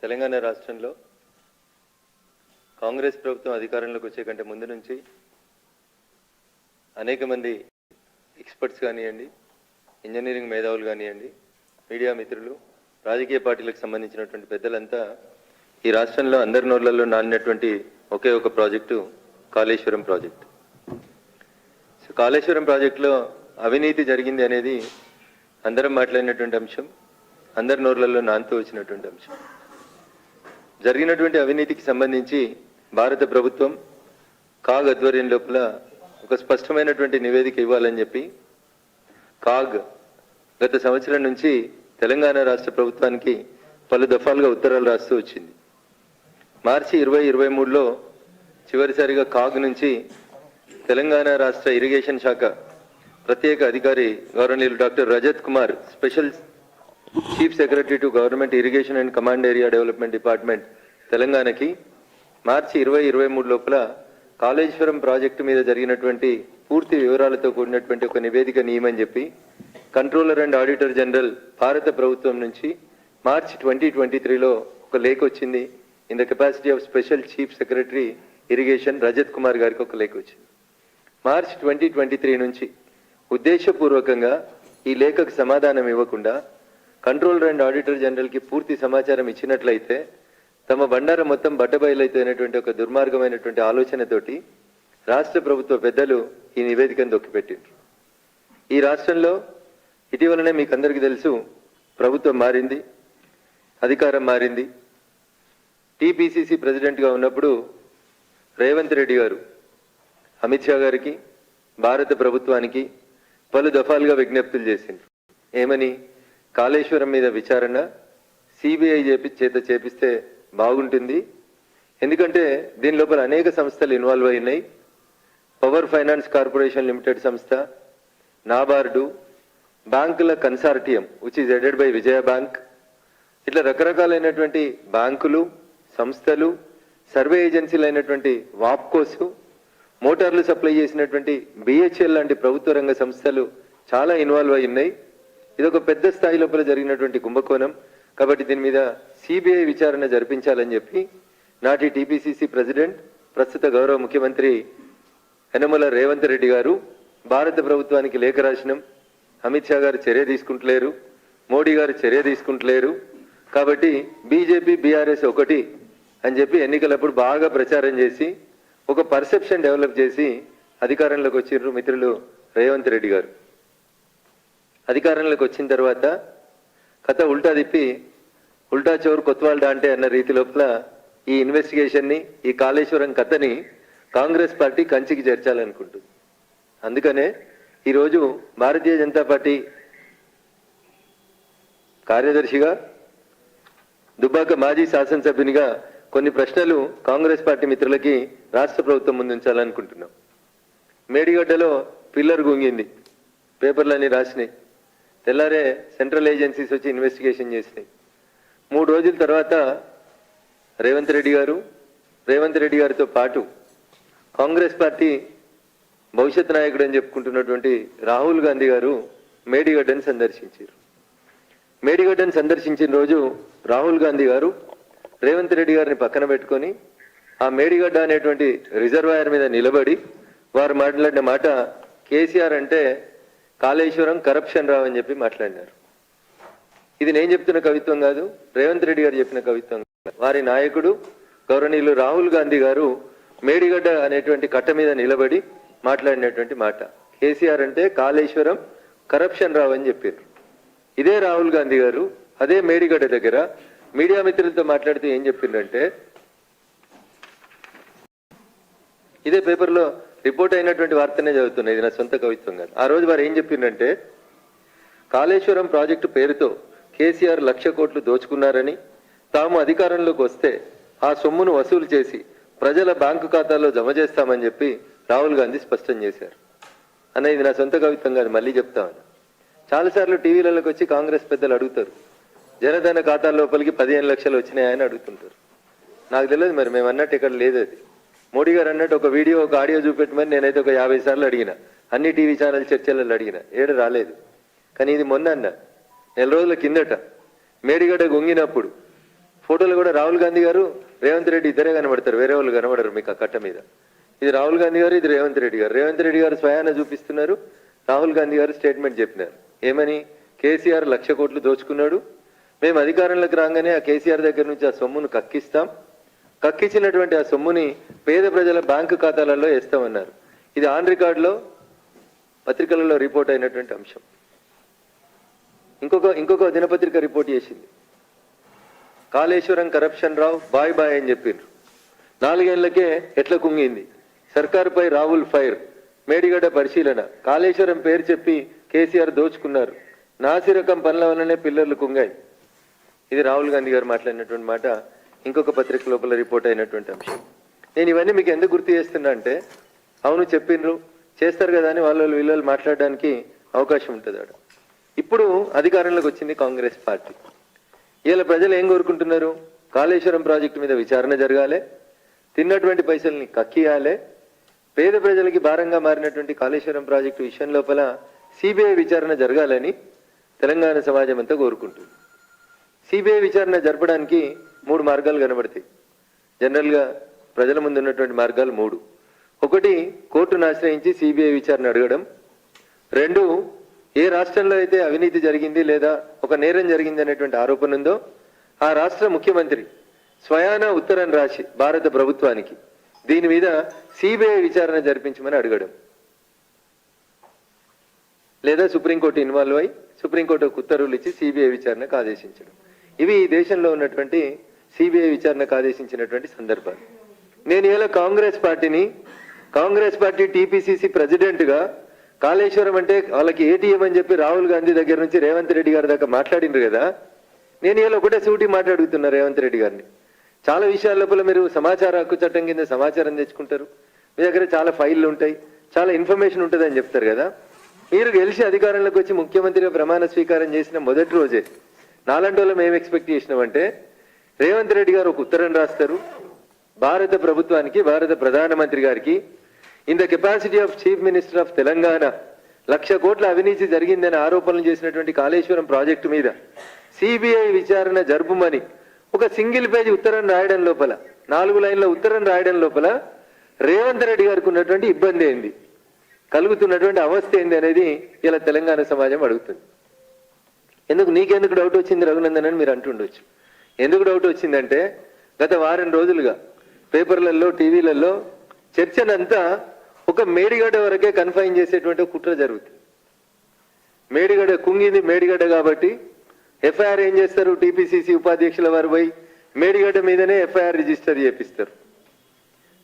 తెలంగాణ రాష్ట్రంలో కాంగ్రెస్ ప్రభుత్వం అధికారంలోకి వచ్చే కంటే ముందు నుంచి అనేక మంది ఎక్స్పర్ట్స్ కానివ్వండి, ఇంజనీరింగ్ మేధావులు కానివ్వండి, మీడియా మిత్రులు, రాజకీయ పార్టీలకు సంబంధించినటువంటి పెద్దలంతా ఈ రాష్ట్రంలో అందరి నోళ్లలో నానినటువంటి ఒకే ఒక project Kaleshwaram project. So Kaleshwaram ప్రాజెక్టులో అవినీతి జరిగింది అనేది అందరం మాట్లాడినటువంటి అంశం, అందరి నోర్లలో నానుతూ వచ్చినటువంటి అంశం. జరిగినటువంటి అవినీతికి సంబంధించి భారత ప్రభుత్వం కాగ్ ఆధ్వర్యం లోపల ఒక స్పష్టమైనటువంటి నివేదిక ఇవ్వాలని చెప్పి కాగ్ గత సంవత్సరం నుంచి తెలంగాణ రాష్ట్ర ప్రభుత్వానికి పలు దఫాలుగా ఉత్తరాలు రాస్తూ వచ్చింది. మార్చి 2023లో చివరిసారిగా కాగ్ నుంచి తెలంగాణ రాష్ట్ర ఇరిగేషన్ శాఖ ప్రత్యేక అధికారి గౌరవనీయులు doctor Rajat Kumar, special chief secretary to government irrigation and command area development department తెలంగాణకి మార్చి 2023 లోపల కాళేశ్వరం ప్రాజెక్టు మీద జరిగినటువంటి పూర్తి వివరాలతో కూడినటువంటి ఒక నివేదిక నియమని చెప్పి కంట్రోలర్ అండ్ ఆడిటర్ జనరల్ భారత ప్రభుత్వం నుంచి మార్చి 2023లో ఒక లేఖ వచ్చింది. In the capacity of special chief secretary irrigation Rajat Kumar గారికి ఒక లేఖ వచ్చింది. మార్చి 2023 నుంచి ఉద్దేశపూర్వకంగా ఈ లేఖకు సమాధానం ఇవ్వకుండా కంట్రోలర్ అండ్ ఆడిటర్ జనరల్కి పూర్తి సమాచారం ఇచ్చినట్లయితే తమ బండారం మొత్తం బట్టబయలైతేనటువంటి ఒక దుర్మార్గమైనటువంటి ఆలోచనతోటి రాష్ట్ర ప్రభుత్వ పెద్దలు ఈ నివేదికను దొక్కిపెట్టిండ్రు. ఈ రాష్ట్రంలో ఇటీవలనే మీకు అందరికీ తెలుసు, ప్రభుత్వం మారింది, అధికారం మారింది. టీపీసీసీ ప్రెసిడెంట్గా ఉన్నప్పుడు రేవంత్ రెడ్డి గారు అమిత్ షా గారికి, భారత ప్రభుత్వానికి పలు దఫాలుగా విజ్ఞప్తులు చేసిండ్రు. ఏమని? కాళేశ్వరం మీద విచారణ సిబిఐ చేత చేపిస్తే బాగుంటుంది, ఎందుకంటే దీని లోపల అనేక సంస్థలు ఇన్వాల్వ్ అయినాయి. పవర్ ఫైనాన్స్ కార్పొరేషన్ లిమిటెడ్ సంస్థ, నాబార్డు, బ్యాంకుల consortium which is headed by Vijaya bank, ఇట్లా రకరకాలైనటువంటి బ్యాంకులు, సంస్థలు, సర్వే ఏజెన్సీలు అయినటువంటి వాప్కోస్, మోటార్లు సప్లై చేసినటువంటి బిహెచ్ఎల్ లాంటి ప్రభుత్వ రంగ సంస్థలు చాలా ఇన్వాల్వ్ అయి ఉన్నాయి. ఇది ఒక పెద్ద స్థాయి లోపల జరిగినటువంటి కుంభకోణం. కాబట్టి దీని మీద సిబిఐ విచారణ జరిపించాలని చెప్పి నాటి టీపీసీసీ ప్రెసిడెంట్, ప్రస్తుత గౌరవ ముఖ్యమంత్రి యనమల రేవంత్ రెడ్డి గారు భారత ప్రభుత్వానికి లేఖ రాసినాం. అమిత్ షా గారు చర్య తీసుకుంటలేరు, మోడీ గారు చర్య తీసుకుంటలేరు, కాబట్టి బీజేపీ బీఆర్ఎస్ ఒకటి అని చెప్పి ఎన్నికలప్పుడు బాగా ప్రచారం చేసి ఒక పర్సెప్షన్ డెవలప్ చేసి అధికారంలోకి వచ్చిర్రు మిత్రులు రేవంత్ రెడ్డి గారు. అధికారంలోకి వచ్చిన తర్వాత కథ ఉల్టా తిప్పి ఉల్టా చోరు కొత్వాల్డా అంటే అన్న రీతి లోపల ఈ ఇన్వెస్టిగేషన్ని, ఈ కాళేశ్వరం కథని కాంగ్రెస్ పార్టీ కంచికి చేర్చాలనుకుంటుంది. అందుకనే ఈరోజు భారతీయ జనతా పార్టీ కార్యదర్శిగా, దుబ్బాక మాజీ శాసనసభ్యునిగా కొన్ని ప్రశ్నలు కాంగ్రెస్ పార్టీ మిత్రులకి రాష్ట్ర ప్రభుత్వం ముందుంచాలనుకుంటున్నాం. మేడిగడ్డలో పిల్లర్ గుంగింది, పేపర్లన్నీ రాసినాయి. తెల్లారే సెంట్రల్ ఏజెన్సీస్ వచ్చి ఇన్వెస్టిగేషన్ చేసినాయి. 3 రోజుల తర్వాత రేవంత్ రెడ్డి గారితో పాటు కాంగ్రెస్ పార్టీ భవిష్యత్ నాయకుడు అని చెప్పుకుంటున్నటువంటి రాహుల్ గాంధీ గారు మేడిగడ్డను సందర్శించారు. మేడిగడ్డను సందర్శించిన రోజు రాహుల్ గాంధీ గారు రేవంత్ రెడ్డి గారిని పక్కన పెట్టుకొని ఆ మేడిగడ్డ అనేటువంటి రిజర్వాయర్ మీద నిలబడి వారు మాట్లాడిన మాట, కేసీఆర్ అంటే కాళేశ్వరం కరప్షన్ రావు అని చెప్పి మాట్లాడినారు. ఇది నేను చెప్తున్న కవిత్వం కాదు, రేవంత్ రెడ్డి గారు చెప్పిన కవిత్వం. వారి నాయకుడు గౌరవనీయులు రాహుల్ గాంధీ గారు మేడిగడ్డ అనేటువంటి కట్ట మీద నిలబడి మాట్లాడినటువంటి మాట, కేసీఆర్ అంటే కాళేశ్వరం కరప్షన్ రావు అని చెప్పారు. ఇదే రాహుల్ గాంధీ గారు అదే మేడిగడ్డ దగ్గర మీడియా మిత్రులతో మాట్లాడుతూ ఏం చెప్పిందంటే, ఇదే పేపర్లో రిపోర్ట్ అయినటువంటి వార్తనే చదువుతున్నాయి, ఇది నా సొంత కవిత్వం కాదు. ఆ రోజు వారు ఏం చెప్పిందంటే, కాళేశ్వరం ప్రాజెక్టు పేరుతో కేసీఆర్ 1,00,000 కోట్లు దోచుకున్నారని, తాము అధికారంలోకి వస్తే ఆ సొమ్మును వసూలు చేసి ప్రజల బ్యాంకు ఖాతాలో జమ చేస్తామని చెప్పి రాహుల్ గాంధీ స్పష్టం చేశారు. అన్న ఇది నా సొంత కవిత్వం కాదు, మళ్ళీ చెప్తామని. చాలాసార్లు టీవీలలోకి వచ్చి కాంగ్రెస్ పెద్దలు అడుగుతారు, జనధన ఖాతాల లోపలికి 15 లక్షలు వచ్చినాయని అడుగుతుంటారు. నాకు తెలియదు మరి, మేము అన్నట్టు ఇక్కడ లేదు. అది మోడీ గారు అన్నట్టు ఒక వీడియో, ఒక ఆడియో చూపెట్టమని నేనైతే ఒక 50 సార్లు అడిగిన, అన్ని టీవీ ఛానల్ చర్చలలో అడిగిన, ఏడు రాలేదు. కానీ ఇది మొన్న అన్న, 4 రోజుల కిందట మేడిగడ్డ గుంగినప్పుడు ఫోటోలో కూడా రాహుల్ గాంధీ గారు రేవంత్ రెడ్డి ఇద్దరే కనబడతారు, వేరే వాళ్ళు కనబడరు మీకు ఆ కట్ట మీద. ఇది రాహుల్ గాంధీ గారు, ఇది రేవంత్ రెడ్డి గారు. రేవంత్ రెడ్డి గారు స్వయాన చూపిస్తున్నారు, రాహుల్ గాంధీ గారు స్టేట్మెంట్ చెప్పినారు. ఏమని? కేసీఆర్ 1,00,000 కోట్లు దోచుకున్నాడు, మేము అధికారంలోకి రాగానే ఆ కేసీఆర్ దగ్గర నుంచి ఆ సొమ్మును కక్కిస్తాం, కక్కించినటువంటి ఆ సొమ్ముని పేద ప్రజల బ్యాంకు ఖాతాలలో వేస్తామన్నారు. ఇది ఆన్ రికార్డులో పత్రికలలో రిపోర్ట్ అయినటువంటి అంశం. ఇంకొక దినపత్రిక రిపోర్ట్ చేసింది, కాళేశ్వరం కరప్షన్ రావు బాయ్ బాయ్ అని చెప్పిండ్రు. 4 ఏళ్లకే ఎట్లా కుంగింది. సర్కారుపై రాహుల్ ఫైర్, మేడిగడ్డ పరిశీలన, కాళేశ్వరం పేరు చెప్పి కేసీఆర్ దోచుకున్నారు, నాసిరకం పనుల వల్లనే పిల్లర్లు కుంగాయి. ఇది రాహుల్ గాంధీ గారు మాట్లాడినటువంటి మాట, ఇంకొక పత్రిక లోపల రిపోర్ట్ అయినటువంటి అంశం. నేను ఇవన్నీ మీకు ఎందుకు గుర్తు చేస్తున్నా అంటే, అవును చెప్పిండ్రు చేస్తారు కదా అని వాళ్ళు వీళ్ళు మాట్లాడడానికి అవకాశం ఉంటుంది. ఇప్పుడు అధికారంలోకి వచ్చింది కాంగ్రెస్ పార్టీ. ఇలా ప్రజలు ఏం కోరుకుంటున్నారు? కాళేశ్వరం ప్రాజెక్టు మీద విచారణ జరగాలి, తిన్నటువంటి పైసల్ని కక్కియాలి, పేద ప్రజలకి భారంగా మారినటువంటి కాళేశ్వరం ప్రాజెక్టు విషయం లోపల సిబిఐ విచారణ జరగాలని తెలంగాణ సమాజం అంతా కోరుకుంటుంది. సిబిఐ విచారణ జరపడానికి 3 మార్గాలు కనబడతాయి. జనరల్గా ప్రజల ముందు ఉన్నటువంటి మార్గాలు 3. 1, కోర్టును ఆశ్రయించి సిబిఐ విచారణ అడగడం. 2, ఏ రాష్ట్రంలో అయితే అవినీతి జరిగింది లేదా ఒక నేరం జరిగింది అనేటువంటి ఆరోపణ ఉందో ఆ రాష్ట్ర ముఖ్యమంత్రి స్వయాన ఉత్తరం రాసి భారత ప్రభుత్వానికి దీని మీద సిబిఐ విచారణ జరిపించమని అడగడం, లేదా సుప్రీంకోర్టు ఇన్వాల్వ్ అయి సుప్రీంకోర్టు ఉత్తర్వులు ఇచ్చి సిబిఐ విచారణకు ఆదేశించడం. ఇవి ఈ దేశంలో ఉన్నటువంటి సిబిఐ విచారణకు ఆదేశించినటువంటి సందర్భాలు. నేను ఇలా కాంగ్రెస్ పార్టీ టీపీసీసీ ప్రెసిడెంట్గా కాళేశ్వరం అంటే వాళ్ళకి ఏటీఎం అని చెప్పి రాహుల్ గాంధీ దగ్గర నుంచి రేవంత్ రెడ్డి గారి దాకా మాట్లాడినారు కదా. నేను ఇలా ఒకటే సూటి మాట్లాడుతున్నా రేవంత్ రెడ్డి గారిని. చాలా విషయాల లోపల మీరు సమాచార హక్కు చట్టం కింద సమాచారం తెచ్చుకుంటారు, మీ దగ్గర చాలా ఫైళ్ళు ఉంటాయి, చాలా ఇన్ఫర్మేషన్ ఉంటుంది అని చెప్తారు కదా. మీరు గెలిచి అధికారంలోకి వచ్చి ముఖ్యమంత్రిగా ప్రమాణ స్వీకారం చేసిన మొదటి రోజే నాలాంటి వాళ్ళం ఏం ఎక్స్పెక్ట్ చేసినామంటే, రేవంత్ రెడ్డి గారు ఒక ఉత్తరం రాస్తారు భారత ప్రభుత్వానికి, భారత ప్రధానమంత్రి గారికి, in the capacity of chief minister of Telangana 1,00,000 కోట్ల అవినీతి జరిగిందని ఆరోపణలు చేసినటువంటి కాళేశ్వరం ప్రాజెక్టు మీద సిబిఐ విచారణ జరుపుమని ఒక సింగిల్ పేజీ ఉత్తరం రాయడం లోపల, 4 లైన్ల ఉత్తరం రాయడం లోపల రేవంత్ రెడ్డి గారికి ఉన్నటువంటి ఇబ్బంది ఏంది, కలుగుతున్నటువంటి అవస్థ ఏంది అనేది ఇలా తెలంగాణ సమాజం అడుగుతుంది. నీకెందుకు డౌట్ వచ్చింది రఘునందన్ అని మీరు అంటుండొచ్చు. ఎందుకు డౌట్ వచ్చిందంటే, గత వారం రోజులుగా పేపర్లలో టీవీలలో చర్చనంతా ఒక మేడిగడ్డ వరకే కన్ఫైన్ చేసేటువంటి కుట్ర జరుగుతుంది. మేడిగడ్డ కుంగింది మేడిగడ్డ కాబట్టి ఎఫ్ఐఆర్ ఏం చేస్తారు, టీపీసీసీ ఉపాధ్యక్షుల వారు పోయి మేడిగడ్డ మీదనే ఎఫ్ఐఆర్ రిజిస్టర్ చేపిస్తారు.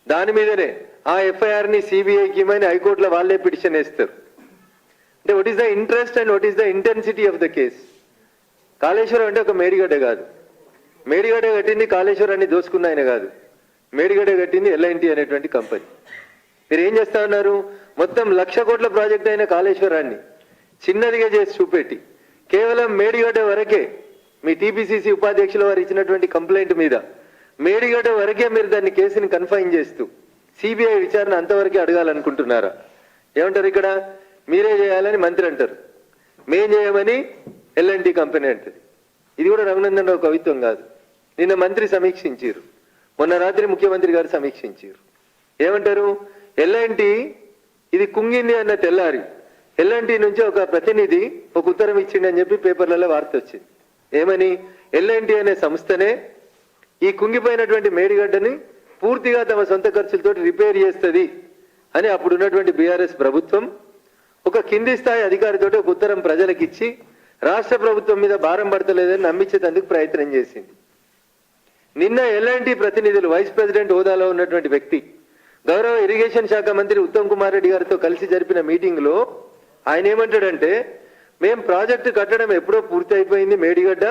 దాని మీదనే ఆ ఎఫ్ఐఆర్ని సిబిఐకి ఇమ్మని హైకోర్టులో వాళ్ళే పిటిషన్ వేస్తారు. అంటే what is the interest and what is the intensity of the case. Kaleshwaram అంటే ఒక మేడిగడ్డ కాదు, మేడిగడ్డ కట్టింది కాళేశ్వరాన్ని దోచుకున్న ఆయన కాదు, మేడిగడ్డ కట్టింది ఎల్ఐన్టీ అనేటువంటి కంపెనీ. మీరు ఏం చేస్తా ఉన్నారు, మొత్తం 1,00,000 కోట్ల ప్రాజెక్ట్ అయిన కాళేశ్వరాన్ని చిన్నదిగా చేసి చూపెట్టి కేవలం మేడిగడ్డ వరకే మీ టీపీసీసీ ఉపాధ్యక్షుల వారు ఇచ్చినటువంటి కంప్లైంట్ మీద మేడిగడ్డ వరకే మీరు దాన్ని కేసుని కన్ఫైన్ చేస్తూ సిబిఐ విచారణ అంతవరకే అడగాలనుకుంటున్నారా? ఏమంటారు ఇక్కడ, మీరే చేయాలని మంత్రి అంటారు, మేం చేయమని ఎల్ఎన్టీ కంపెనీ అంటది. ఇది కూడా రఘునందన్ రావు కవిత్వం కాదు. నిన్న మంత్రి సమీక్షించారు, మొన్న రాత్రి ముఖ్యమంత్రి గారు సమీక్షించారు. ఏమంటారు, ఎల్ఎన్టీ ఇది కుంగింది అన్న తెల్లారి ఎల్ఎన్టీ నుంచి ఒక ప్రతినిధి ఒక ఉత్తరం ఇచ్చిండని చెప్పి పేపర్లలో వార్త వచ్చింది. ఏమని, ఎల్ఎన్టీ అనే సంస్థనే ఈ కుంగిపోయినటువంటి మేడిగడ్డని పూర్తిగా తమ సొంత ఖర్చులతో రిపేర్ చేస్తుంది అని అప్పుడు ఉన్నటువంటి బీఆర్ఎస్ ప్రభుత్వం ఒక కింది స్థాయి అధికారితో ఒక ఉత్తరం ప్రజలకు ఇచ్చి రాష్ట్ర ప్రభుత్వం మీద భారం పడతలేదని నమ్మించేందుకు ప్రయత్నం చేసింది. నిన్న ఎల్ఎన్టీ ప్రతినిధులు వైస్ ప్రెసిడెంట్ హోదాలో ఉన్నటువంటి వ్యక్తి గౌరవ ఇరిగేషన్ శాఖ మంత్రి ఉత్తమ్ కుమార్ రెడ్డి గారితో కలిసి జరిపిన మీటింగ్ లో ఆయన ఏమంటాడంటే, మేము ప్రాజెక్టు కట్టడం ఎప్పుడో పూర్తి అయిపోయింది, మేడిగడ్డ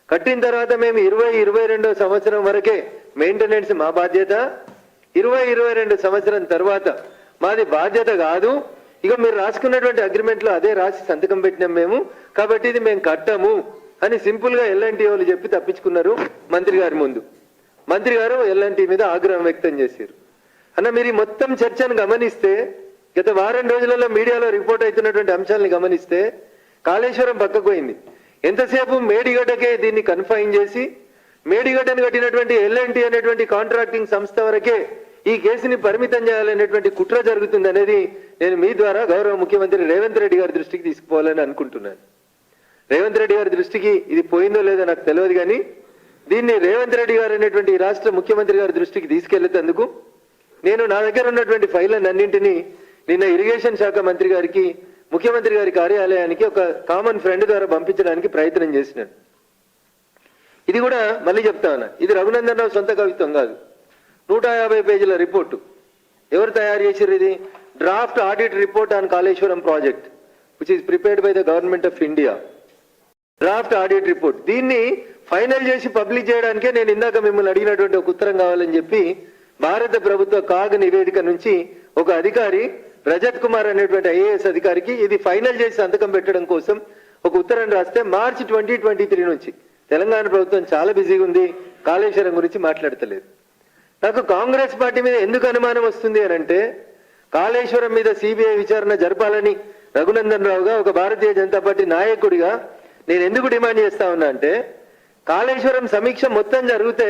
కట్టిన తర్వాత మేము 2022 సంవత్సరం వరకే మెయింటెనెన్స్ మా బాధ్యత, 2022 సంవత్సరం తర్వాత మాది బాధ్యత కాదు, ఇక మీరు రాసుకున్నటువంటి అగ్రిమెంట్ లో అదే రాసి సంతకం పెట్టినాం మేము, కాబట్టి ఇది మేము కట్టము అని సింపుల్ గా ఎల్ఎన్టీ వాళ్ళు చెప్పి తప్పించుకున్నారు మంత్రి గారి ముందు. మంత్రి గారు ఎల్ఎన్టీ మీద ఆగ్రహం వ్యక్తం చేశారు. అన్న మీరు ఈ మొత్తం చర్చను గమనిస్తే, గత వారం రోజులలో మీడియాలో రిపోర్ట్ అవుతున్నటువంటి అంశాలను గమనిస్తే కాళేశ్వరం పక్కకు పోయింది. ఎంతసేపు మేడిగడ్డకే దీన్ని కన్ఫైన్ చేసి మేడిగడ్డను కట్టినటువంటి L&T అనేటువంటి కాంట్రాక్టింగ్ సంస్థ వరకే ఈ కేసుని పరిమితం చేయాలనేటువంటి కుట్ర జరుగుతుంది అనేది నేను మీ ద్వారా గౌరవ ముఖ్యమంత్రి రేవంత్ రెడ్డి గారి దృష్టికి తీసుకుపోవాలని అనుకుంటున్నాను. రేవంత్ రెడ్డి గారి దృష్టికి ఇది పోయిందో లేదో నాకు తెలియదు, కానీ దీన్ని రేవంత్ రెడ్డి గారు అనేటువంటి రాష్ట్ర ముఖ్యమంత్రి గారి దృష్టికి తీసుకెళ్లేందుకు నేను నా దగ్గర ఉన్నటువంటి ఫైళ్ళన్నింటినీ నిన్న ఇరిగేషన్ శాఖ మంత్రి గారికి, ముఖ్యమంత్రి గారి కార్యాలయానికి ఒక కామన్ ఫ్రెండ్ ద్వారా పంపించడానికి ప్రయత్నం చేసినాను. ఇది కూడా మళ్ళీ చెప్తా ఉన్నా, ఇది రఘునందన్ రావు సొంత కవిత్వం కాదు. 150 పేజీల రిపోర్టు. ఎవరు తయారు చేశారు? ఇది draft audit report on Kaleshwaram project which is prepared by the government of India. Draft audit report. దీన్ని ఫైనల్ చేసి పబ్లిష్ చేయడానికే నేను ఇందాక మిమ్మల్ని అడిగినటువంటి ఒక ఉత్తరం కావాలని చెప్పి భారత ప్రభుత్వ కాగ్ నివేదిక నుంచి ఒక అధికారి రజత్ కుమార్ అనేటువంటి IAS అధికారికి ఇది ఫైనల్ చేసి సంతకం పెట్టడం కోసం ఒక ఉత్తరం రాస్తే మార్చి 2023 నుంచి తెలంగాణ ప్రభుత్వం చాలా బిజీగా ఉంది, కాళేశ్వరం గురించి మాట్లాడతలేదు. నాకు కాంగ్రెస్ పార్టీ మీద ఎందుకు అనుమానం వస్తుంది అని అంటే, కాళేశ్వరం మీద CBI విచారణ జరపాలని రఘునందన్ రావుగా ఒక భారతీయ జనతా పార్టీ నాయకుడిగా నేను ఎందుకు డిమాండ్ చేస్తా ఉన్నా అంటే, కాళేశ్వరం సమీక్ష మొత్తం జరిగితే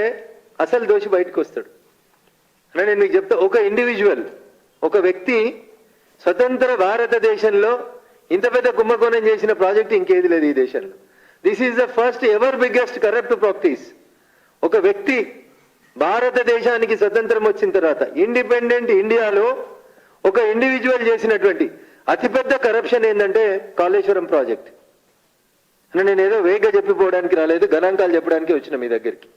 అసలు దోషి బయటకు వస్తాడు. అంటే నేను మీకు చెప్తా, ఒక ఇండివిజువల్, ఒక వ్యక్తి స్వతంత్ర భారతదేశంలో ఇంత పెద్ద కుంభకోణం చేసిన ప్రాజెక్ట్ ఇంకేది లేదు ఈ దేశంలో. This is the first ever biggest corrupt practice. ఒక వ్యక్తి భారతదేశానికి స్వతంత్రం వచ్చిన తర్వాత ఇండిపెండెంట్ ఇండియాలో ఒక ఇండివిజువల్ చేసినటువంటి అతిపెద్ద కరప్షన్ ఏంటంటే కాళేశ్వరం ప్రాజెక్ట్. నేను ఏదో వేగంగా చెప్పిపోవడానికి రాలేదు, గణాంకాలు చెప్పడానికి వచ్చిన మీ దగ్గరికి.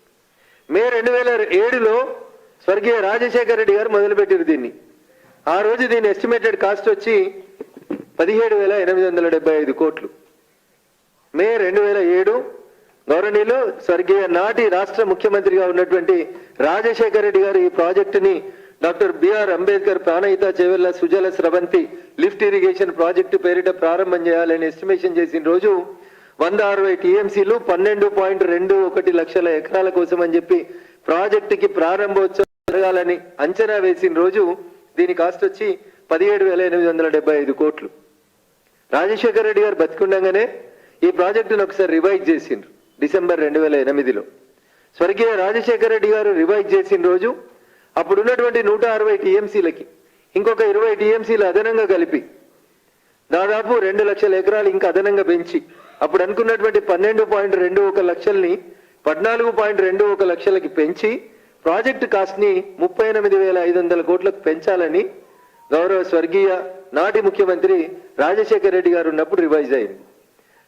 మే 2007లో స్వర్గీయ రాజశేఖర రెడ్డి గారు మొదలుపెట్టారు దీన్ని. ఆ రోజు దీని ఎస్టిమేటెడ్ కాస్ట్ వచ్చి 17,875 కోట్లు. మే 2007 గౌరవనీయులు స్వర్గీయ నాటి రాష్ట్ర ముఖ్యమంత్రిగా ఉన్నటువంటి రాజశేఖర రెడ్డి గారు ఈ ప్రాజెక్టుని doctor BR Ambedkar Pranahita Chevella Sujala Sravanthi lift irrigation project పేరిట ప్రారంభం చేయాలని ఎస్టిమేషన్ చేసిన రోజు 160 TMCలు 12.21 లక్షల ఎకరాల కోసం అని చెప్పి ప్రాజెక్టుకి ప్రారంభోత్సవం జరగాలని అంచనా వేసిన రోజు దీని కాస్ట్ వచ్చి 17,875 కోట్లు. రాజశేఖర రెడ్డి గారు బతికుండగానే ఈ ప్రాజెక్టును ఒకసారి రివైజ్ చేసిండ్రు డిసెంబర్ 2008లో. స్వర్గీయ రాజశేఖర రెడ్డి గారు రివైజ్ చేసిన రోజు అప్పుడున్నటువంటి 160 TMCలకి ఇంకొక 20 TMCలు అదనంగా కలిపి దాదాపు 2 లక్షల ఎకరాలు ఇంకా అదనంగా పెంచి అప్పుడు అనుకున్నటువంటి 12.21 లక్షల్ని 14.21 లక్షలకి పెంచి ప్రాజెక్టు కాస్ట్ ని 38,500 కోట్లకు పెంచాలని గౌరవ స్వర్గీయ నాటి ముఖ్యమంత్రి రాజశేఖర రెడ్డి గారు ఉన్నప్పుడు రివైజ్ అయింది.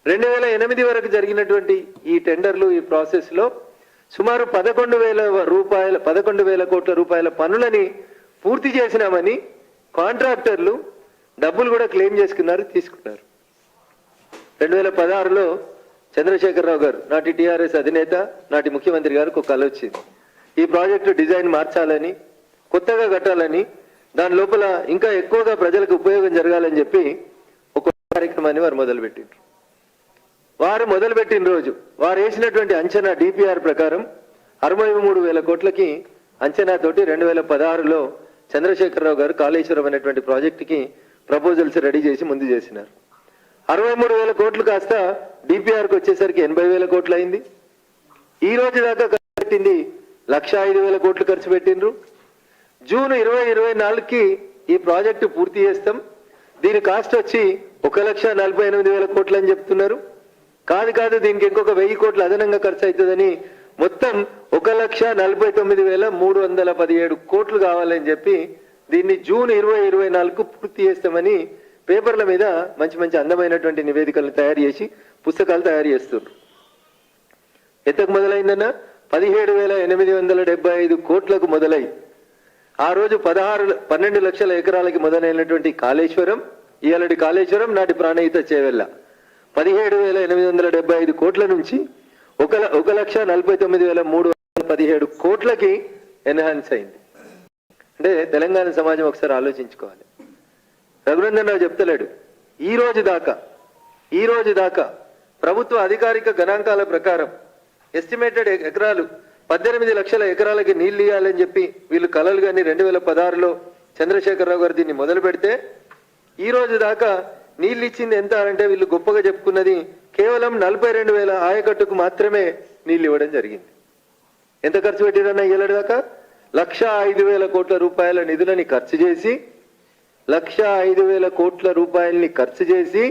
2008 వరకు జరిగినటువంటి ఈ టెండర్లు, ఈ ప్రాసెస్ లో సుమారు 11,000 కోట్ల రూపాయల పనులని పూర్తి చేసినామని కాంట్రాక్టర్లు డబ్బులు కూడా క్లెయిమ్ చేసుకున్నారు, తీసుకున్నారు. 2016లో చంద్రశేఖరరావు గారు నాటి TRS అధినేత, నాటి ముఖ్యమంత్రి గారికి ఒక కల వచ్చింది. ఈ ప్రాజెక్టు డిజైన్ మార్చాలని, కొత్తగా కట్టాలని, దాని లోపల ఇంకా ఎక్కువగా ప్రజలకు ఉపయోగం జరగాలని చెప్పి ఒక కార్యక్రమాన్ని వారు మొదలుపెట్టిండ్రు. వారు మొదలుపెట్టిన రోజు వారు వేసినటువంటి అంచనా DPR ప్రకారం 63,000 కోట్లకి అంచనాతోటి 2016లో చంద్రశేఖరరావు గారు కాళేశ్వరం అనేటువంటి ప్రాజెక్టుకి ప్రపోజల్స్ రెడీ చేసి ముందు చేసినారు. 63,000 కోట్లు కాస్త DPRకి వచ్చేసరికి 80,000 కోట్లు అయింది. ఈ రోజు దాకా ఖర్చు పెట్టింది 105,000 కోట్లు ఖర్చు పెట్టిండ్రు. జూన్ 2024కి ఈ ప్రాజెక్టు పూర్తి చేస్తాం. దీని కాస్ట్ వచ్చి 1,48,000 కోట్లు అని చెప్తున్నారు. కాదు దీనికి ఇంకొక 1000 కోట్లు అదనంగా ఖర్చు అవుతుందని మొత్తం 1,49,317 కోట్లు కావాలని చెప్పి దీన్ని జూన్ 2024కు పూర్తి చేస్తామని పేపర్ల మీద మంచి మంచి అందమైనటువంటి నివేదికలను తయారు చేసి పుస్తకాలు తయారు చేస్తున్నారు. ఎంతకు మొదలైందన్న 17,875 కోట్లకు మొదలై ఆ రోజు 12 లక్షల ఎకరాలకి మొదలైనటువంటి కాళేశ్వరం, ఇయాలటి కాళేశ్వరం, నాటి ప్రాణహిత చేవెళ్ళ 17,875 కోట్ల నుంచి 1,49,317 కోట్లకి ఎన్హాన్స్ అయింది. అంటే తెలంగాణ సమాజం ఒకసారి ఆలోచించుకోవాలి. రఘునందన్ రావు చెప్తలేడు, ఈ రోజు దాకా ప్రభుత్వ అధికారిక గణాంకాల ప్రకారం ఎస్టిమేటెడ్ ఎకరాలు 18 లక్షల ఎకరాలకి నీళ్లు ఇవ్వాలని చెప్పి వీళ్ళు కలలు కానీ 2016లో చంద్రశేఖరరావు గారు దీన్ని మొదలు పెడితే ఈ రోజు దాకా నీళ్ళు ఇచ్చింది ఎంత అంటే వీళ్ళు గొప్పగా చెప్పుకున్నది కేవలం 42,000 ఆయకట్టుకు మాత్రమే నీళ్లు ఇవ్వడం జరిగింది. ఎంత ఖర్చు పెట్టిరన్నా ఇయ్యలేడు దాకా 1,05,000 కోట్ల రూపాయల నిధులని ఖర్చు చేసి 1,05,000 కోట్ల రూపాయలని ఖర్చు చేసి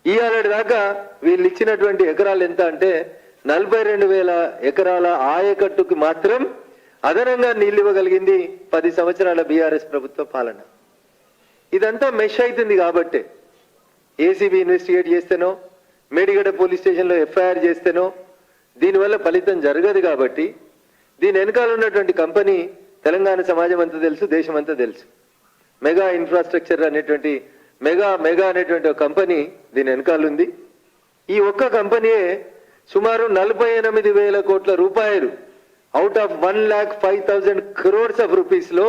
ఇయ్యాలటి దాకా వీళ్ళు ఇచ్చినటువంటి ఎకరాలు ఎంత అంటే 42,000 ఎకరాల ఆయకట్టుకు మాత్రం అదనంగా నీళ్ళు ఇవ్వగలిగింది 10 సంవత్సరాల బీఆర్ఎస్ ప్రభుత్వ పాలన. ఇదంతా మెష్ అవుతుంది కాబట్టే ఏసీబీ ఇన్వెస్టిగేట్ చేస్తేనో మేడిగడ్డ పోలీస్ స్టేషన్లో ఎఫ్ఐఆర్ చేస్తేనో దీనివల్ల ఫలితం జరగదు. కాబట్టి దీని వెనకాల ఉన్నటువంటి కంపెనీ తెలంగాణ సమాజం అంతా తెలుసు, దేశం అంతా తెలుసు. మెగా ఇన్ఫ్రాస్ట్రక్చర్ అనేటువంటి మెగా అనేటువంటి ఒక కంపెనీ దీని వెనకాల ఉంది. ఈ ఒక్క కంపెనీయే సుమారు 48,000 కోట్ల రూపాయలు out of 1,05,000 crores of rupees లో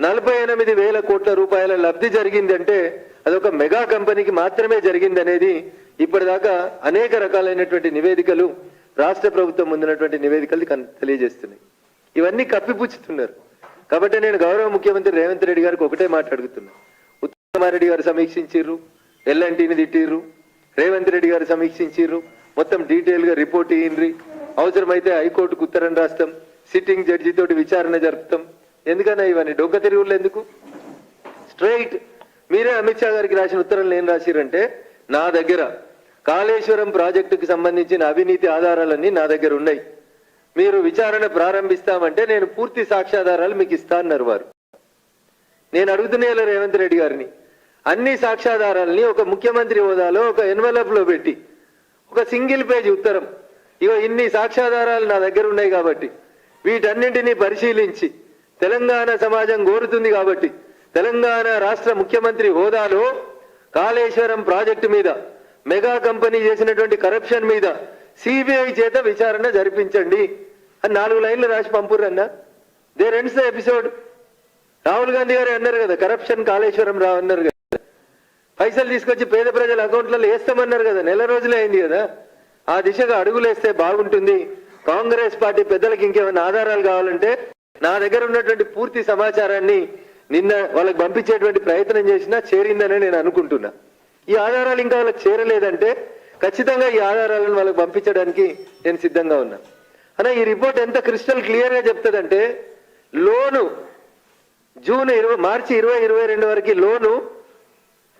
48,000 కోట్ల రూపాయల లబ్ధి జరిగిందంటే అదొక మెగా కంపెనీకి మాత్రమే జరిగింది అనేది ఇప్పటిదాకా అనేక రకాలైనటువంటి నివేదికలు రాష్ట్ర ప్రభుత్వం ముందున్నటువంటి నివేదికలు తెలియజేస్తున్నాయి. ఇవన్నీ కప్పిపుచ్చుతున్నారు. కాబట్టి నేను గౌరవ ముఖ్యమంత్రి రేవంత్ రెడ్డి గారికి ఒకటే మాట్లాడుతున్నా. ఉత్తమారెడ్డి గారు సమీక్షించిర్రు, ఎల్ఎన్టీని తిట్టిర్రు, రేవంత్ రెడ్డి గారు సమీక్షించిర్రు, మొత్తం డీటెయిల్ గా రిపోర్ట్ ఇయ్యండ్రి, అవసరమైతే హైకోర్టుకు ఉత్తరం రాస్తాం, సిట్టింగ్ జడ్జి తోటి విచారణ జరుపుతాం. ఎందుకన్నా ఇవన్నీ డొక్క తిరుగుళ్ళు ఎందుకు? స్ట్రైట్ మీరే అమిత్ షా గారికి రాసిన ఉత్తరంలో ఏం రాసిరంటే, నా దగ్గర కాళేశ్వరం ప్రాజెక్టుకు సంబంధించిన అవినీతి ఆధారాలన్నీ నా దగ్గర ఉన్నాయి, మీరు విచారణ ప్రారంభిస్తామంటే నేను పూర్తి సాక్ష్యాధారాలు మీకు ఇస్తా అన్నారు వారు. నేను అడుగుతున్నా రేవంత్ రెడ్డి గారిని, అన్ని సాక్ష్యాధారాలని ఒక ముఖ్యమంత్రి హోదాలో ఒక ఎన్వలప్ లో పెట్టి ఒక సింగిల్ పేజ్ ఉత్తరం, ఇగో ఇన్ని సాక్ష్యాధారాలు నా దగ్గర ఉన్నాయి కాబట్టి వీటన్నింటినీ పరిశీలించి తెలంగాణ సమాజం కోరుతుంది కాబట్టి తెలంగాణ రాష్ట్ర ముఖ్యమంత్రి హోదాలో కాళేశ్వరం ప్రాజెక్టు మీద మెగా కంపెనీ చేసినటువంటి కరప్షన్ మీద సిబిఐ చేత విచారణ జరిపించండి అని 4 లైన్లు రాసి పంపురన్న. There ends the episode. Rahul Gandhi garu అన్నారు కదా, కరప్షన్ కాళేశ్వరం రా అన్నారు కదా, పైసలు తీసుకొచ్చి పేద ప్రజల అకౌంట్లలో వేస్తామన్నారు కదా, నెల రోజులే అయింది కదా. ఆ దిశగా అడుగులేస్తే బాగుంటుంది. కాంగ్రెస్ పార్టీ పెద్దలకు ఇంకేమైనా ఆధారాలు కావాలంటే నా దగ్గర ఉన్నటువంటి పూర్తి సమాచారాన్ని నిన్న వాళ్ళకి పంపించేటువంటి ప్రయత్నం చేసినా చేరిందని నేను అనుకుంటున్నా. ఈ ఆధారాలు ఇంకా వాళ్ళకి చేరలేదంటే ఖచ్చితంగా ఈ ఆధారాలను వాళ్ళకి పంపించడానికి నేను సిద్ధంగా ఉన్నా. అన్న ఈ రిపోర్ట్ ఎంత క్రిస్టల్ క్లియర్ గా చెప్తుందంటే, లోను మార్చి 2022 వరకు లోను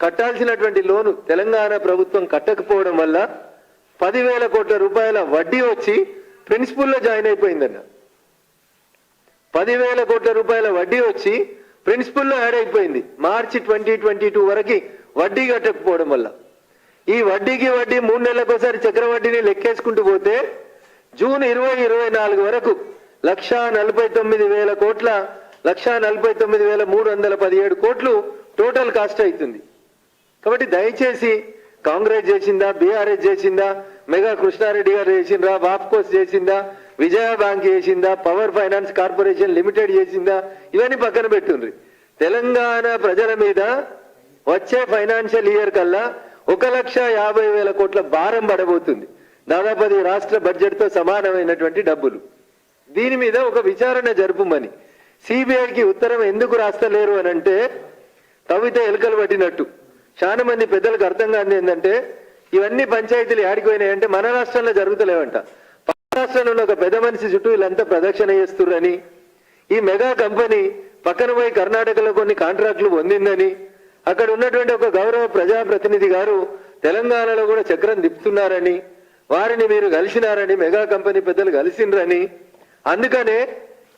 కట్టాల్సినటువంటి లోను తెలంగాణ ప్రభుత్వం కట్టకపోవడం వల్ల 10,000 కోట్ల రూపాయల వడ్డీ వచ్చి ప్రిన్సిపల్లో జాయిన్ అయిపోయిందన్న. 10,000 కోట్ల రూపాయల వడ్డీ వచ్చి ప్రిన్సిపల్లో యాడ్ అయిపోయింది. మార్చి 2022 వరకు వడ్డీ కట్టకపోవడం వల్ల ఈ వడ్డీకి వడ్డీ 3 నెలలకోసారి చక్రవడ్డీని లెక్కేసుకుంటూ పోతే జూన్ 2024 వరకు 1,49,000 కోట్ల 1,49,317 కోట్లు టోటల్ కాస్ట్ అవుతుంది. కాబట్టి దయచేసి కాంగ్రెస్ చేసిందా, బీఆర్ఎస్ చేసిందా, మెగా కృష్ణారెడ్డి గారు చేసిందా, వాప్కోస్ చేసిందా, విజయ బ్యాంక్ చేసిందా, పవర్ ఫైనాన్స్ కార్పొరేషన్ లిమిటెడ్ చేసిందా, ఇవన్నీ పక్కన పెట్టుండ్రి. తెలంగాణ ప్రజల మీద వచ్చే ఫైనాన్షియల్ ఇయర్ కల్లా 1,50,000 కోట్ల భారం పడబోతుంది. దాదాపు అది రాష్ట్ర బడ్జెట్ తో సమానమైనటువంటి డబ్బులు. దీని మీద ఒక విచారణ జరుపుమని సిబిఐకి ఉత్తరం ఎందుకు రాస్తలేరు అని అంటే, తవ్వితే ఎలుకలు పట్టినట్టు. చాలా మంది పెద్దలకు అర్థం కాదు ఏంటంటే, ఇవన్నీ పంచాయతీలు ఆడిపోయినాయంటే మన రాష్ట్రంలో జరుగుతలేవంట. రాష్ట్రంలో ఒక పెద్ద మనిషి చుట్టూ వీళ్ళంతా ప్రదక్షిణ చేస్తుర్రని, ఈ మెగా కంపెనీ పక్కన పోయి కర్ణాటకలో కొన్ని కాంట్రాక్టులు పొందిందని, అక్కడ ఉన్నటువంటి ఒక గౌరవ ప్రజాప్రతినిధి గారు తెలంగాణలో కూడా చక్రం తిప్పుతున్నారని, వారిని మీరు కలిసినారని, మెగా కంపెనీ పెద్దలు కలిసిండ్రని, అందుకనే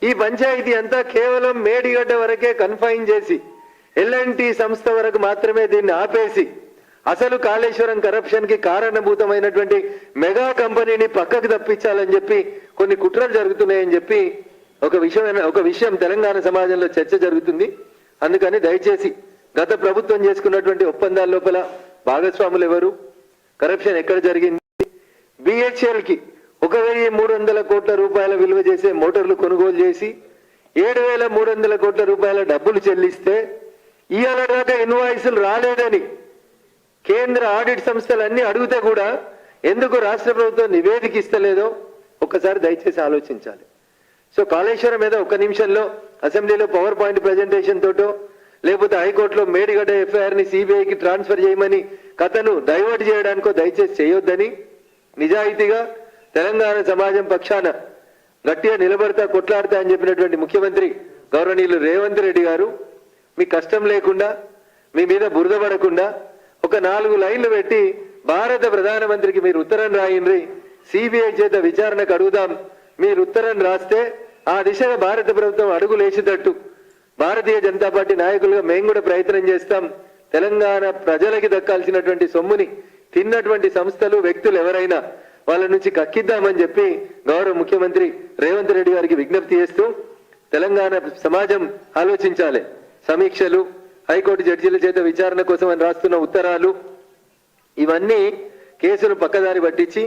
ఈ పంచాయతీ అంతా కేవలం మేడిగడ్డ వరకే కన్ఫైన్ చేసి ఎల్ఎన్టీ సంస్థ వరకు మాత్రమే దీన్ని ఆపేసి అసలు కాళేశ్వరం కరప్షన్ కి కారణభూతమైనటువంటి మెగా కంపెనీని పక్కకు తప్పించాలని చెప్పి కొన్ని కుట్రలు జరుగుతున్నాయని చెప్పి ఒక విషయం తెలంగాణ సమాజంలో చర్చ జరుగుతుంది. అందుకని దయచేసి గత ప్రభుత్వం చేసుకున్నటువంటి ఒప్పందాల లోపల భాగస్వాములు ఎవరు, కరప్షన్ ఎక్కడ జరిగింది, బిహెచ్ఎల్ కి 1,300 కోట్ల రూపాయల విలువ చేసే మోటార్లు కొనుగోలు చేసి 7,300 కోట్ల రూపాయల డబ్బులు చెల్లిస్తే ఇవాళ దాకా ఇన్వాయిస్లు రాలేదని కేంద్ర ఆడిట్ సంస్థలన్నీ అడిగితే కూడా ఎందుకు రాష్ట్ర ప్రభుత్వం నివేదిక ఇస్తలేదో ఒక్కసారి దయచేసి ఆలోచించాలి. సో కాళేశ్వరం మీద 1 నిమిషంలో అసెంబ్లీలో పవర్ పాయింట్ ప్రజెంటేషన్ తోటో లేకపోతే హైకోర్టులో మేడిగడ్డ ఎఫ్ఐఆర్ ని సిబిఐకి ట్రాన్స్ఫర్ చేయమని కథను డైవర్ట్ చేయడానికో దయచేసి చేయొద్దని, నిజాయితీగా తెలంగాణ సమాజం పక్షాన గట్టిగా నిలబడతా కొట్లాడతా అని చెప్పినటువంటి ముఖ్యమంత్రి గౌరవనీయులు రేవంత్ రెడ్డి గారు మీ కష్టం లేకుండా మీ మీద బురద పడకుండా ఒక 4 లైన్లు పెట్టి భారత ప్రధానమంత్రికి మీరు ఉత్తరం రాయండి, సిబిఐ చేత విచారణకు అడుగుదాం, మీరు ఉత్తరం రాస్తే ఆ దిశగా భారత ప్రభుత్వం అడుగులేసేటట్టు భారతీయ జనతా పార్టీ నాయకులుగా మేము కూడా ప్రయత్నం చేస్తాం. తెలంగాణ ప్రజలకి దక్కాల్సినటువంటి సొమ్ముని తిన్నటువంటి సంస్థలు వ్యక్తులు ఎవరైనా వాళ్ళ నుంచి కక్కిద్దామని చెప్పి గౌరవ ముఖ్యమంత్రి రేవంత్ రెడ్డి గారికి విజ్ఞప్తి చేస్తూ తెలంగాణ సమాజం ఆలోచించాలి. సమీక్షలు, హైకోర్టు జడ్జీల చేత విచారణ కోసం అని రాస్తున్న ఉత్తరాలు, ఇవన్నీ కేసులు పక్కదారి పట్టించి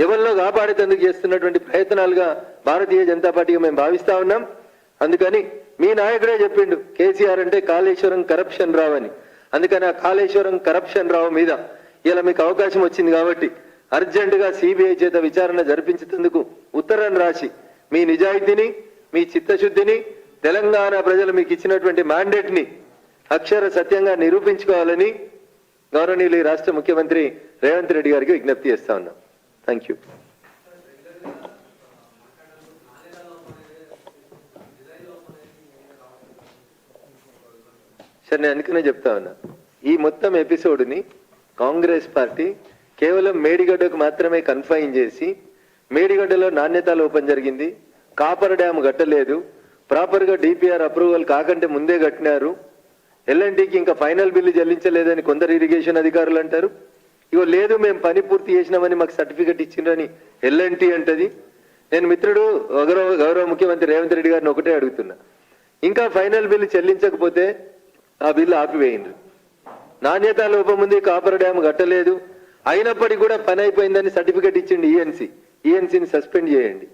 ఎవరిలో కాపాడేందుకు చేస్తున్నటువంటి ప్రయత్నాలుగా భారతీయ జనతా పార్టీగా మేము భావిస్తా ఉన్నాం. అందుకని మీ నాయకుడే చెప్పిండు కేసీఆర్ అంటే కాళేశ్వరం కరప్షన్ రావు అని. అందుకని ఆ కాళేశ్వరం కరప్షన్ రావు మీద ఇలా మీకు అవకాశం వచ్చింది కాబట్టి అర్జెంటుగా సిబిఐ చేత విచారణ జరిపించేందుకు ఉత్తరం రాసి మీ నిజాయితీని, మీ చిత్తశుద్ధిని, తెలంగాణ ప్రజలు మీకు ఇచ్చినటువంటి మ్యాండేట్ ని అక్షర సత్యంగా నిరూపించుకోవాలని గౌరవనీయులు రాష్ట్ర ముఖ్యమంత్రి రేవంత్ రెడ్డి గారికి విజ్ఞప్తి చేస్తా ఉన్నాం. Thank you. సార్ నేను అందుకనే చెప్తా ఉన్నా, ఈ మొత్తం ఎపిసోడ్ని కాంగ్రెస్ పార్టీ కేవలం మేడిగడ్డకు మాత్రమే కన్ఫైన్ చేసి మేడిగడ్డలో నాణ్యత లోపం జరిగింది, కాపర్ డ్యామ్ కట్టలేదు, ప్రాపర్గా డిపిఆర్ అప్రూవల్ కాకంటే ముందే కట్టినారు, ఎల్ఎన్టీకి ఇంకా ఫైనల్ బిల్లు చెల్లించలేదని కొందరు ఇరిగేషన్ అధికారులు అంటారు. ఇగో లేదు మేము పని పూర్తి చేసినామని మాకు సర్టిఫికెట్ ఇచ్చిండ్రని ఎల్ఎన్టీ అంటది. నేను మిత్రుడు గౌరవ ముఖ్యమంత్రి రేవంత్ రెడ్డి గారిని ఒకటే అడుగుతున్నా, ఇంకా ఫైనల్ బిల్లు చెల్లించకపోతే ఆ బిల్లు ఆపివేయండి. నాణ్యత లోపం ఉంది, కాపర్ డ్యామ్ కట్టలేదు, అయినప్పటికీ కూడా పని అయిపోయిందని సర్టిఫికెట్ ఇచ్చింది ఈఎన్సీని సస్పెండ్ చేయండి.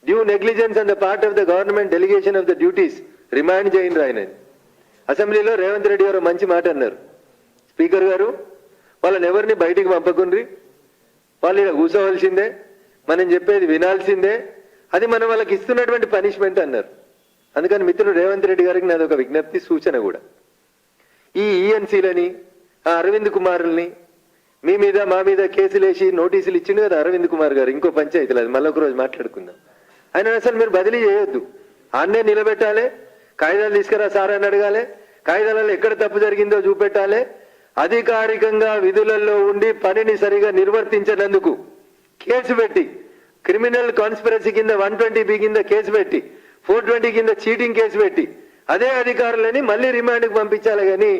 Due negligence on the part of the government delegation of the duties remind చేయండి. ఆయన అసెంబ్లీలో రేవంత్ రెడ్డి గారు మంచి మాట అన్నారు, స్పీకర్ గారు వాళ్ళని ఎవరిని బయటికి పంపకుండ్రి, వాళ్ళు ఇలా కూర్చోవలసిందే, మనం చెప్పేది వినాల్సిందే, అది మనం వాళ్ళకి ఇస్తున్నటువంటి పనిష్మెంట్ అన్నారు. అందుకని మిత్రుడు రేవంత్ రెడ్డి గారికి నాది ఒక విజ్ఞప్తి, సూచన కూడా, ఈ ఈఎన్సీలని ఆ అరవింద్ కుమారుల్ని మీ మీద మా మీద కేసులు వేసి నోటీసులు ఇచ్చిండు కదా అరవింద్ కుమార్ గారు, ఇంకో పంచాయతీలు, అది మళ్ళీ ఒక రోజు మాట్లాడుకుందాం. ఆయన అసలు మీరు బదిలీ చేయొద్దు, ఆన్నే నిలబెట్టాలి, కాగితాలు తీసుకురా సార్ అని అడగాలి, కాగితాలలో ఎక్కడ తప్పు జరిగిందో చూపెట్టాలి. అధికారికంగా విధులలో ఉండి పనిని సరిగా నిర్వర్తించినందుకు కేసు పెట్టి, క్రిమినల్ కాన్స్పిరసీ కింద 120B కింద కేసు పెట్టి, 420 కింద చీటింగ్ కేసు పెట్టి అదే అధికారులని మళ్ళీ రిమాండ్కి పంపించాలి. కానీ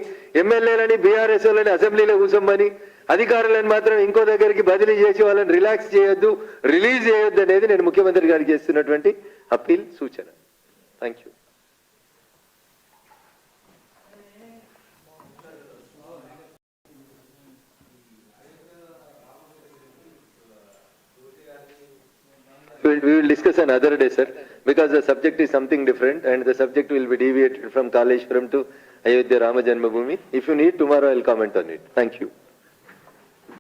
ఎమ్మెల్యేలని బీఆర్ఎస్ వాళ్ళని అసెంబ్లీలో కూర్చోమని అధికారులను మాత్రం ఇంకో దగ్గరికి బదిలీ చేసి వాళ్ళని రిలాక్స్ చేయొద్దు, రిలీజ్ చేయొద్దు అనేది నేను ముఖ్యమంత్రి గారికి చేస్తున్నటువంటి అప్పీల్, సూచన. Thank you. We will discuss another day, sir, because the subject is something different and the subject will be deviated from Kaleshwaram to Ayodhya Rama Janmabhoomi. If you need, tomorrow I will comment on it. Thank you.